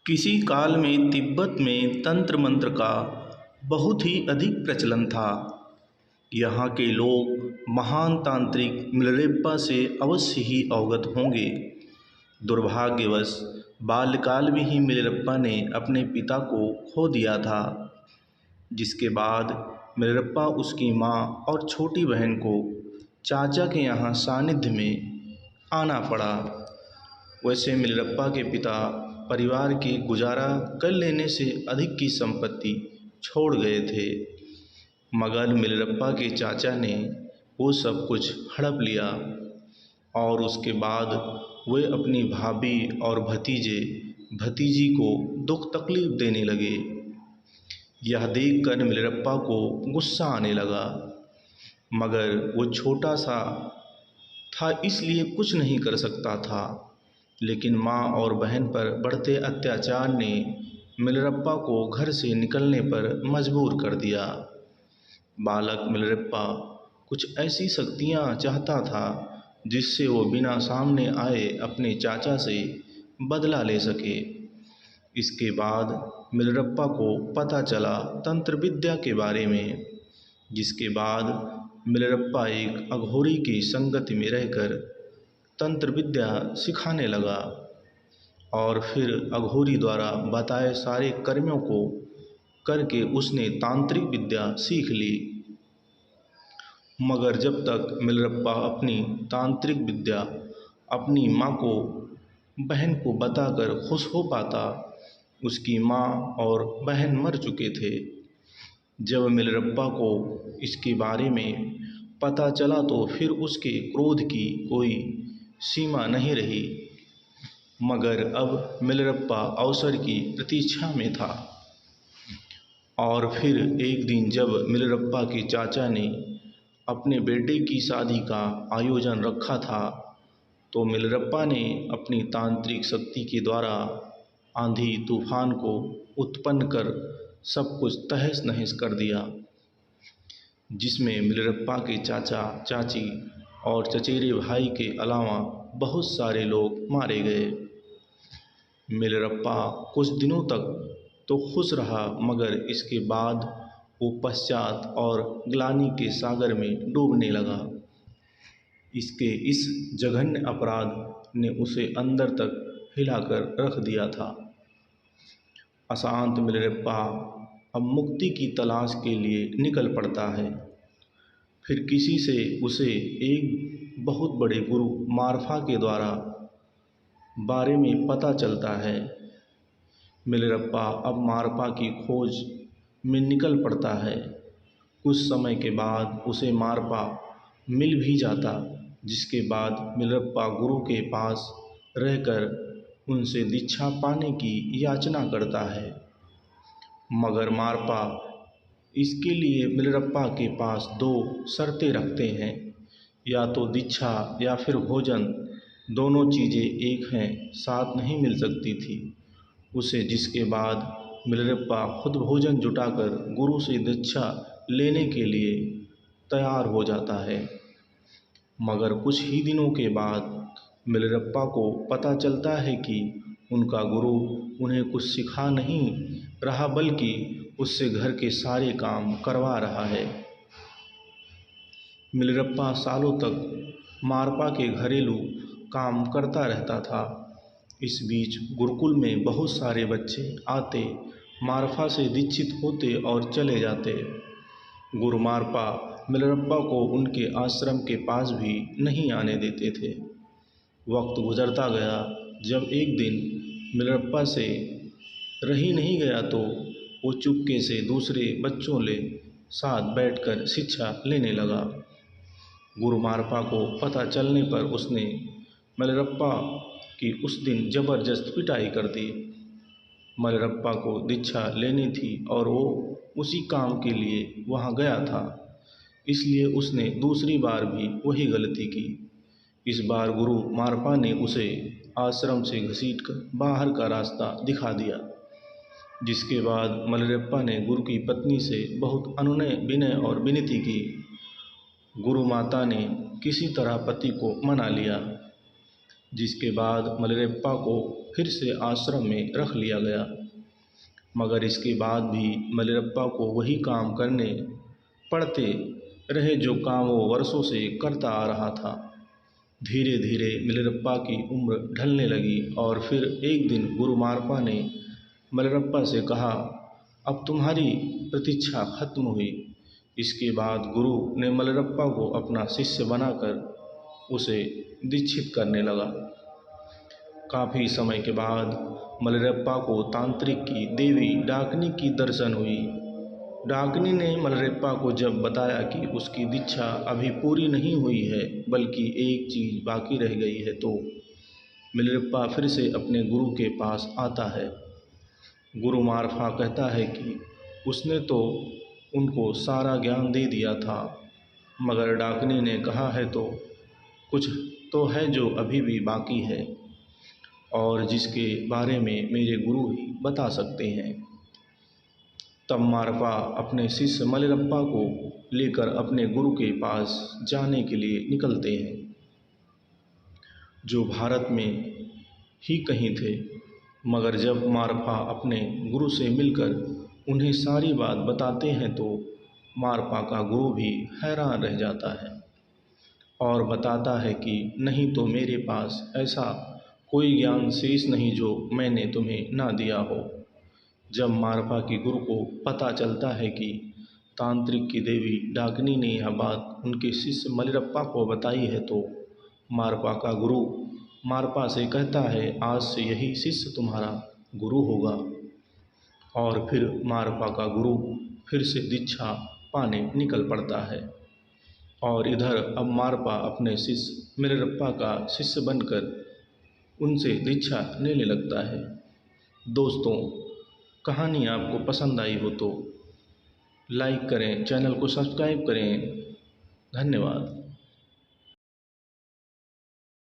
किसी काल में तिब्बत में तंत्र मंत्र का बहुत ही अधिक प्रचलन था। यहाँ के लोग महान तांत्रिक मिलरेप्पा से अवश्य ही अवगत होंगे। दुर्भाग्यवश बाल्यकाल में ही मिलरेप्पा ने अपने पिता को खो दिया था, जिसके बाद मिलरेप्पा उसकी माँ और छोटी बहन को चाचा के यहाँ सानिध्य में आना पड़ा। वैसे मिलरेप्पा के पिता परिवार की गुजारा कर लेने से अधिक की संपत्ति छोड़ गए थे, मगर मिलरेप्पा के चाचा ने वो सब कुछ हड़प लिया और उसके बाद वे अपनी भाभी और भतीजी को दुख तकलीफ देने लगे। यह देखकर मिलरेप्पा को गुस्सा आने लगा, मगर वो छोटा सा था इसलिए कुछ नहीं कर सकता था। लेकिन माँ और बहन पर बढ़ते अत्याचार ने मिलरेप्पा को घर से निकलने पर मजबूर कर दिया। बालक मिलरेप्पा कुछ ऐसी शक्तियाँ चाहता था जिससे वो बिना सामने आए अपने चाचा से बदला ले सके। इसके बाद मिलरेप्पा को पता चला तंत्र विद्या के बारे में, जिसके बाद मिलरेप्पा एक अघोरी की संगति में रहकर तंत्र विद्या सिखाने लगा और फिर अघोरी द्वारा बताए सारे कर्मों को करके उसने तांत्रिक विद्या सीख ली। मगर जब तक मिलरेप्पा अपनी तांत्रिक विद्या अपनी माँ को बहन को बताकर खुश हो पाता, उसकी माँ और बहन मर चुके थे। जब मिलरेप्पा को इसके बारे में पता चला तो फिर उसके क्रोध की कोई सीमा नहीं रही, मगर अब मिलरेप्पा अवसर की प्रतीक्षा में था। और फिर एक दिन जब मिलरेप्पा के चाचा ने अपने बेटे की शादी का आयोजन रखा था, तो मिलरेप्पा ने अपनी तांत्रिक शक्ति के द्वारा आंधी तूफान को उत्पन्न कर सब कुछ तहस नहस कर दिया, जिसमें मिलरेप्पा के चाचा चाची और चचेरे भाई के अलावा बहुत सारे लोग मारे गए। मिलरेप्पा कुछ दिनों तक तो खुश रहा, मगर इसके बाद वो पश्चात और ग्लानि के सागर में डूबने लगा। इसके इस जघन्य अपराध ने उसे अंदर तक हिलाकर रख दिया था। अशांत मिलरेप्पा अब मुक्ति की तलाश के लिए निकल पड़ता है। फिर किसी से उसे एक बहुत बड़े गुरु मारफा के द्वारा बारे में पता चलता है। मिलरेप्पा अब मारफा की खोज में निकल पड़ता है। कुछ समय के बाद उसे मारफा मिल भी जाता, जिसके बाद मिलरेप्पा गुरु के पास रहकर उनसे दीक्षा पाने की याचना करता है, मगर मारफा इसके लिए मिलरेप्पा के पास दो शर्तें रखते हैं, या तो दीक्षा या फिर भोजन। दोनों चीज़ें एक हैं, साथ नहीं मिल सकती थी उसे, जिसके बाद मिलरेप्पा खुद भोजन जुटाकर गुरु से दीक्षा लेने के लिए तैयार हो जाता है। मगर कुछ ही दिनों के बाद मिलरेप्पा को पता चलता है कि उनका गुरु उन्हें कुछ सिखा नहीं रहा, बल्कि उससे घर के सारे काम करवा रहा है। मिलरेप्पा सालों तक मारफा के घरेलू काम करता रहता था। इस बीच गुरुकुल में बहुत सारे बच्चे आते, मारफा से दीक्षित होते और चले जाते। गुरु मारफा मिलरेप्पा को उनके आश्रम के पास भी नहीं आने देते थे। वक्त गुजरता गया। जब एक दिन मिलरेप्पा से रही नहीं गया तो वो चुपके से दूसरे बच्चों के साथ बैठकर शिक्षा लेने लगा। गुरु मारफा को पता चलने पर उसने मिलरेप्पा की उस दिन जबरदस्त पिटाई कर दी। मिलरेप्पा को दीक्षा लेनी थी और वो उसी काम के लिए वहाँ गया था, इसलिए उसने दूसरी बार भी वही गलती की। इस बार गुरु मारफा ने उसे आश्रम से घसीटकर बाहर का रास्ता दिखा दिया, जिसके बाद मिलरेप्पा ने गुरु की पत्नी से बहुत अनुनय विनय और विनती की। गुरु माता ने किसी तरह पति को मना लिया, जिसके बाद मलयप्पा को फिर से आश्रम में रख लिया गया। मगर इसके बाद भी मलयप्पा को वही काम करने पड़ते रहे जो काम वो वर्षों से करता आ रहा था। धीरे धीरे मलयप्पा की उम्र ढलने लगी और फिर एक दिन गुरु मारप्पा ने मलयप्पा से कहा, अब तुम्हारी प्रतीक्षा खत्म हुई। इसके बाद गुरु ने मलयप्पा को अपना शिष्य बनाकर उसे दीक्षित करने लगा। काफ़ी समय के बाद मलयप्पा को तांत्रिक की देवी डाकिनी की दर्शन हुई। डाकिनी ने मलयप्पा को जब बताया कि उसकी दीक्षा अभी पूरी नहीं हुई है बल्कि एक चीज़ बाकी रह गई है, तो मलयप्पा फिर से अपने गुरु के पास आता है। गुरु मारप्पा कहता है कि उसने तो उनको सारा ज्ञान दे दिया था, मगर डाकिनी ने कहा है तो कुछ तो है जो अभी भी बाकी है और जिसके बारे में मेरे गुरु ही बता सकते हैं। तब मारप्पा अपने शिष्य मलयप्पा को लेकर अपने गुरु के पास जाने के लिए निकलते हैं, जो भारत में ही कहीं थे। मगर जब मारप्पा अपने गुरु से मिलकर उन्हें सारी बात बताते हैं तो मारप्पा का गुरु भी हैरान रह जाता है और बताता है कि नहीं तो मेरे पास ऐसा कोई ज्ञान शेष नहीं जो मैंने तुम्हें ना दिया हो। जब मारप्पा के गुरु को पता चलता है कि तांत्रिक की देवी डाकिनी ने यह बात उनके शिष्य मलयप्पा को बताई है, तो मारप्पा का गुरु मारप्पा से कहता है, आज से यही शिष्य तुम्हारा गुरु होगा। और फिर मारप्पा का गुरु फिर से दीक्षा पाने निकल पड़ता है और इधर अब मारप्पा अपने शिष्य मलयप्पा का शिष्य बनकर उनसे दीक्षा लेने लगता है। दोस्तों, कहानी आपको पसंद आई हो तो लाइक करें, चैनल को सब्सक्राइब करें। धन्यवाद।